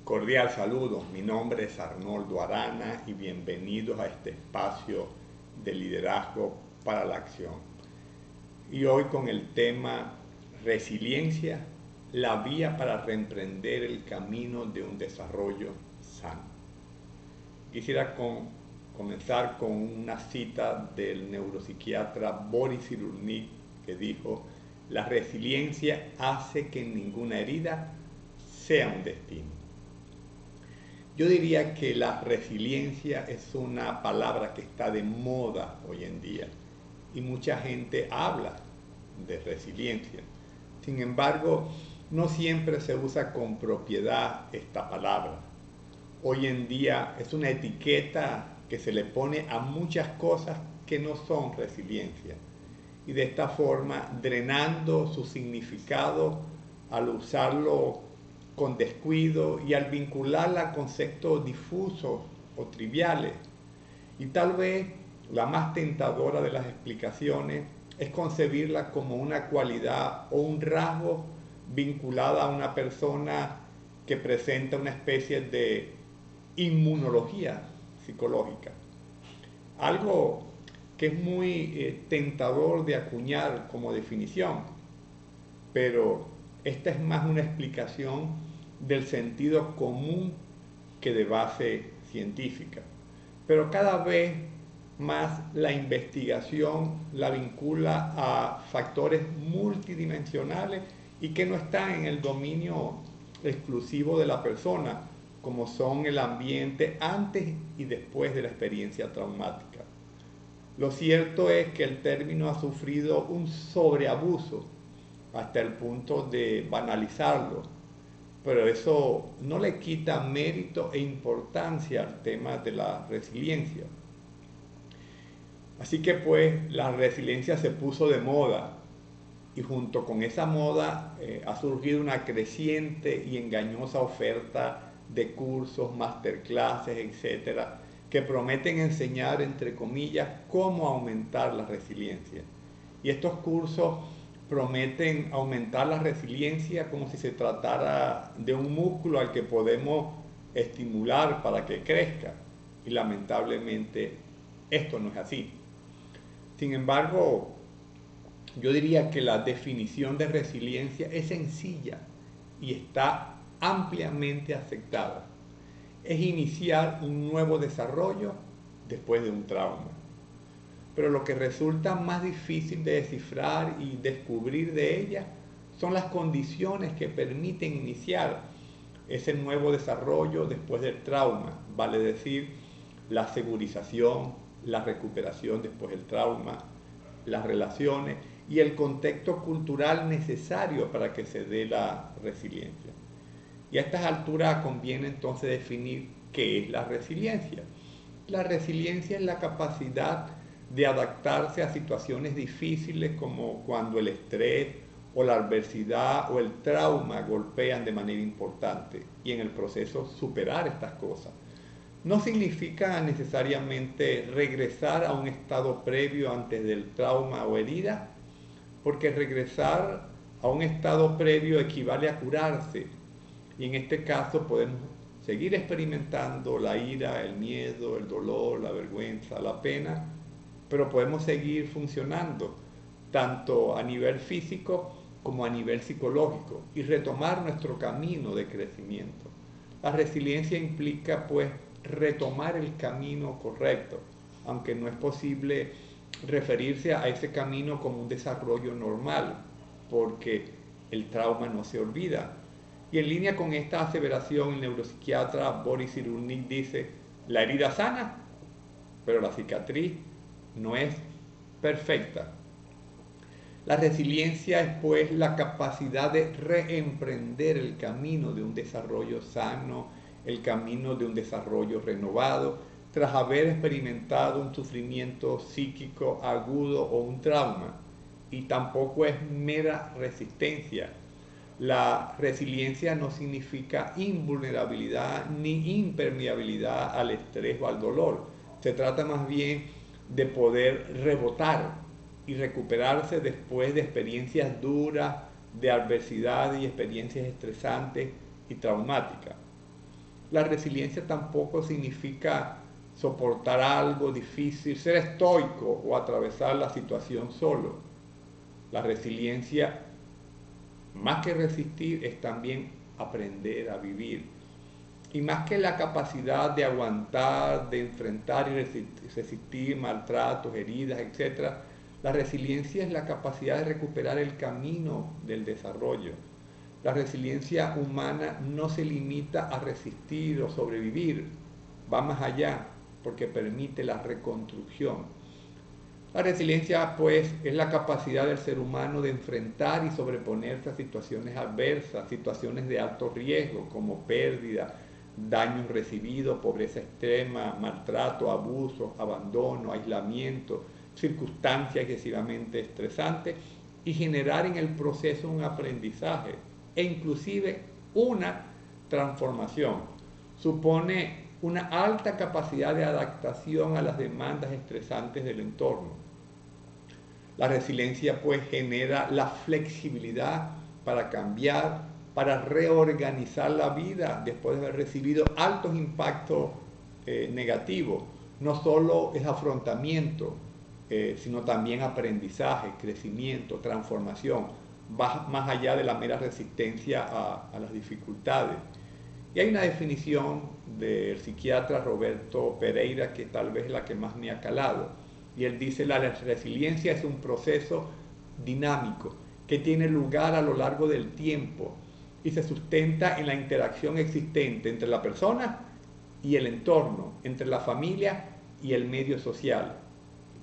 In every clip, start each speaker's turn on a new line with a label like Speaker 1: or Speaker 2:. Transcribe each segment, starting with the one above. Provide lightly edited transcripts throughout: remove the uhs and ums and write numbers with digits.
Speaker 1: Cordial saludo, mi nombre es Arnoldo Arana y bienvenidos a este espacio de liderazgo para la acción. Y hoy con el tema resiliencia, la vía para reemprender el camino de un desarrollo sano. Quisiera comenzar con una cita del neuropsiquiatra Boris Cyrulnik que dijo: la resiliencia hace que ninguna herida sea un destino. Yo diría que la resiliencia es una palabra que está de moda hoy en día y mucha gente habla de resiliencia. Sin embargo, no siempre se usa con propiedad esta palabra. Hoy en día es una etiqueta que se le pone a muchas cosas que no son resiliencia y de esta forma drenando su significado al usarlo con descuido y al vincularla a conceptos difusos o triviales. Y tal vez la más tentadora de las explicaciones es concebirla como una cualidad o un rasgo vinculada a una persona que presenta una especie de inmunología psicológica. Algo que es muy tentador de acuñar como definición, pero esta es más una explicación del sentido común que de base científica. Pero cada vez más la investigación la vincula a factores multidimensionales y que no están en el dominio exclusivo de la persona, como son el ambiente antes y después de la experiencia traumática. Lo cierto es que el término ha sufrido un sobreabuso hasta el punto de banalizarlo, pero eso no le quita mérito e importancia al tema de la resiliencia. Así que pues la resiliencia se puso de moda y junto con esa moda ha surgido una creciente y engañosa oferta de cursos, masterclasses, etcétera, que prometen enseñar, entre comillas, cómo aumentar la resiliencia. Y estos cursos prometen aumentar la resiliencia como si se tratara de un músculo al que podemos estimular para que crezca. Y lamentablemente esto no es así. Sin embargo, yo diría que la definición de resiliencia es sencilla y está ampliamente aceptada. Es iniciar un nuevo desarrollo después de un trauma. Pero lo que resulta más difícil de descifrar y descubrir de ella son las condiciones que permiten iniciar ese nuevo desarrollo después del trauma, vale decir, la segurización, la recuperación después del trauma, las relaciones y el contexto cultural necesario para que se dé la resiliencia. Y a estas alturas conviene entonces definir qué es la resiliencia. La resiliencia es la capacidad de adaptarse a situaciones difíciles como cuando el estrés o la adversidad o el trauma golpean de manera importante y en el proceso superar estas cosas. No significa necesariamente regresar a un estado previo antes del trauma o herida, porque regresar a un estado previo equivale a curarse y en este caso podemos seguir experimentando la ira, el miedo, el dolor, la vergüenza, la pena, pero podemos seguir funcionando tanto a nivel físico como a nivel psicológico y retomar nuestro camino de crecimiento. La resiliencia implica pues retomar el camino correcto, aunque no es posible referirse a ese camino como un desarrollo normal, porque el trauma no se olvida. Y en línea con esta aseveración, el neuropsiquiatra Boris Cyrulnik dice: la herida sana, pero la cicatriz no es perfecta. La resiliencia es pues la capacidad de reemprender el camino de un desarrollo sano, el camino de un desarrollo renovado, tras haber experimentado un sufrimiento psíquico agudo o un trauma. Y tampoco es mera resistencia. La resiliencia no significa invulnerabilidad ni impermeabilidad al estrés o al dolor. Se trata más bien de poder rebotar y recuperarse después de experiencias duras, de adversidad y experiencias estresantes y traumáticas. La resiliencia tampoco significa soportar algo difícil, ser estoico o atravesar la situación solo. La resiliencia, más que resistir, es también aprender a vivir. Y más que la capacidad de aguantar, de enfrentar y resistir maltratos, heridas, etc., la resiliencia es la capacidad de recuperar el camino del desarrollo. La resiliencia humana no se limita a resistir o sobrevivir, va más allá porque permite la reconstrucción. La resiliencia, pues, es la capacidad del ser humano de enfrentar y sobreponerse a situaciones adversas, situaciones de alto riesgo, como pérdida, daños recibidos, pobreza extrema, maltrato, abuso, abandono, aislamiento, circunstancias excesivamente estresantes, y generar en el proceso un aprendizaje e inclusive una transformación. Supone una alta capacidad de adaptación a las demandas estresantes del entorno. La resiliencia pues genera la flexibilidad para cambiar, para reorganizar la vida después de haber recibido altos impactos negativos. No solo es afrontamiento, sino también aprendizaje, crecimiento, transformación, va más allá de la mera resistencia a las dificultades. Y hay una definición del psiquiatra Roberto Pereira que tal vez es la que más me ha calado. Y él dice: la resiliencia es un proceso dinámico que tiene lugar a lo largo del tiempo y se sustenta en la interacción existente entre la persona y el entorno, entre la familia y el medio social.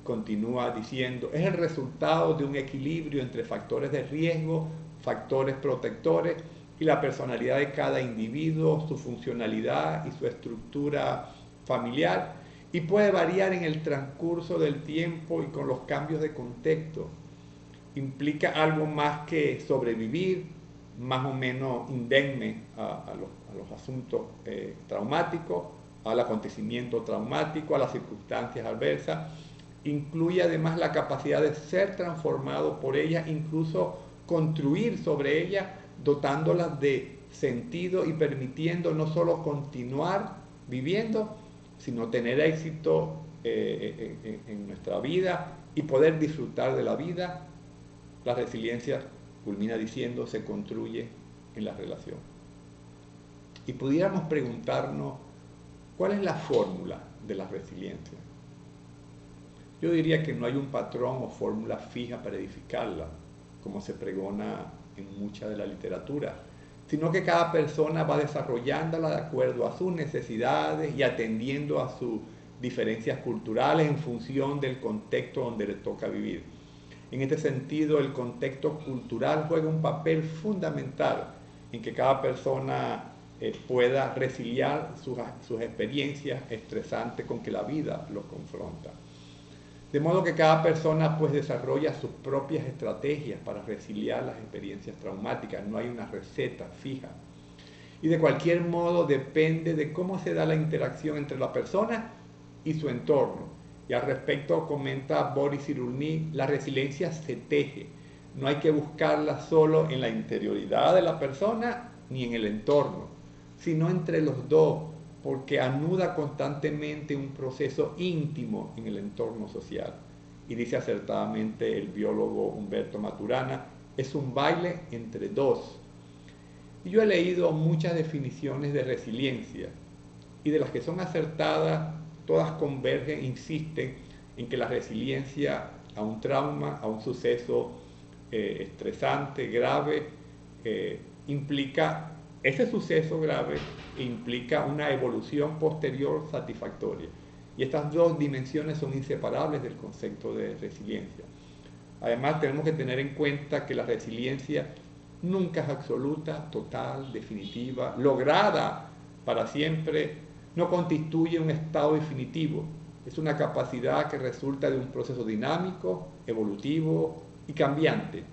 Speaker 1: Continúa diciendo: es el resultado de un equilibrio entre factores de riesgo, factores protectores y la personalidad de cada individuo, su funcionalidad y su estructura familiar, y puede variar en el transcurso del tiempo y con los cambios de contexto. Implica algo más que sobrevivir, más o menos indemne a los asuntos traumáticos, al acontecimiento traumático, a las circunstancias adversas. Incluye además la capacidad de ser transformado por ella, incluso construir sobre ella, dotándolas de sentido y permitiendo no solo continuar viviendo, sino tener éxito en nuestra vida y poder disfrutar de la vida. La resiliencia, culmina diciendo, se construye en la relación. Y pudiéramos preguntarnos, ¿cuál es la fórmula de la resiliencia? Yo diría que no hay un patrón o fórmula fija para edificarla, como se pregona en mucha de la literatura, sino que cada persona va desarrollándola de acuerdo a sus necesidades y atendiendo a sus diferencias culturales en función del contexto donde le toca vivir. En este sentido, el contexto cultural juega un papel fundamental en que cada persona pueda resiliar sus experiencias estresantes con que la vida los confronta. De modo que cada persona pues desarrolla sus propias estrategias para resiliar las experiencias traumáticas. No hay una receta fija. Y de cualquier modo depende de cómo se da la interacción entre la persona y su entorno. Y al respecto comenta Boris Cyrulnik: la resiliencia se teje. No hay que buscarla solo en la interioridad de la persona ni en el entorno, sino entre los dos, porque anuda constantemente un proceso íntimo en el entorno social. Y dice acertadamente el biólogo Humberto Maturana: es un baile entre dos. Y yo he leído muchas definiciones de resiliencia, y de las que son acertadas, todas convergen, insisten en que la resiliencia a un trauma, a un suceso estresante, grave, implica, ese suceso grave implica una evolución posterior satisfactoria. Y estas dos dimensiones son inseparables del concepto de resiliencia. Además, tenemos que tener en cuenta que la resiliencia nunca es absoluta, total, definitiva, lograda para siempre. No constituye un estado definitivo. Es una capacidad que resulta de un proceso dinámico, evolutivo y cambiante,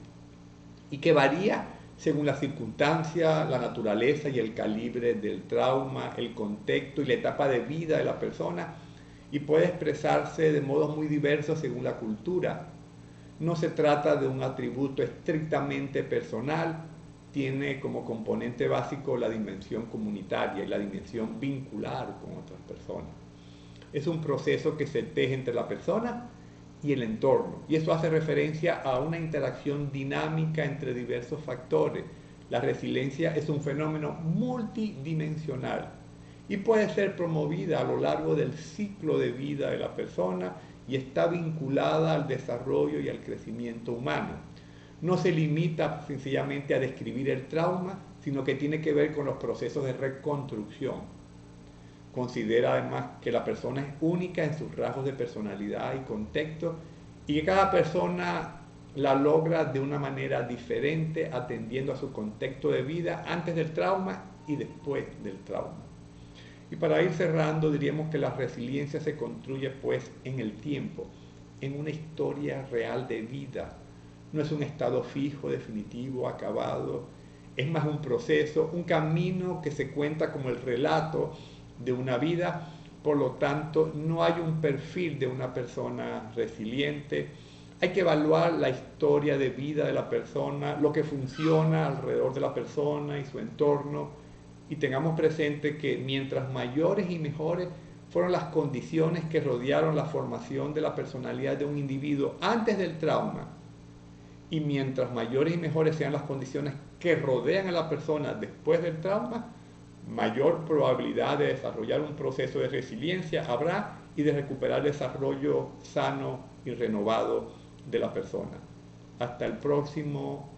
Speaker 1: y que varía según la circunstancia, la naturaleza y el calibre del trauma, el contexto y la etapa de vida de la persona, y puede expresarse de modos muy diversos según la cultura. No se trata de un atributo estrictamente personal, tiene como componente básico la dimensión comunitaria y la dimensión vincular con otras personas. Es un proceso que se teje entre la persona y el entorno, y eso hace referencia a una interacción dinámica entre diversos factores. La resiliencia es un fenómeno multidimensional y puede ser promovida a lo largo del ciclo de vida de la persona y está vinculada al desarrollo y al crecimiento humano. No se limita sencillamente a describir el trauma, sino que tiene que ver con los procesos de reconstrucción. Considera además que la persona es única en sus rasgos de personalidad y contexto y que cada persona la logra de una manera diferente atendiendo a su contexto de vida antes del trauma y después del trauma. Y para ir cerrando, diríamos que la resiliencia se construye pues en el tiempo, en una historia real de vida. No es un estado fijo, definitivo, acabado. Es más un proceso, un camino que se cuenta como el relato de una vida. Por lo tanto, no hay un perfil de una persona resiliente. Hay que evaluar la historia de vida de la persona, lo que funciona alrededor de la persona y su entorno. Y tengamos presente que mientras mayores y mejores fueron las condiciones que rodearon la formación de la personalidad de un individuo antes del trauma, y mientras mayores y mejores sean las condiciones que rodean a la persona después del trauma, mayor probabilidad de desarrollar un proceso de resiliencia habrá y de recuperar el desarrollo sano y renovado de la persona. Hasta el próximo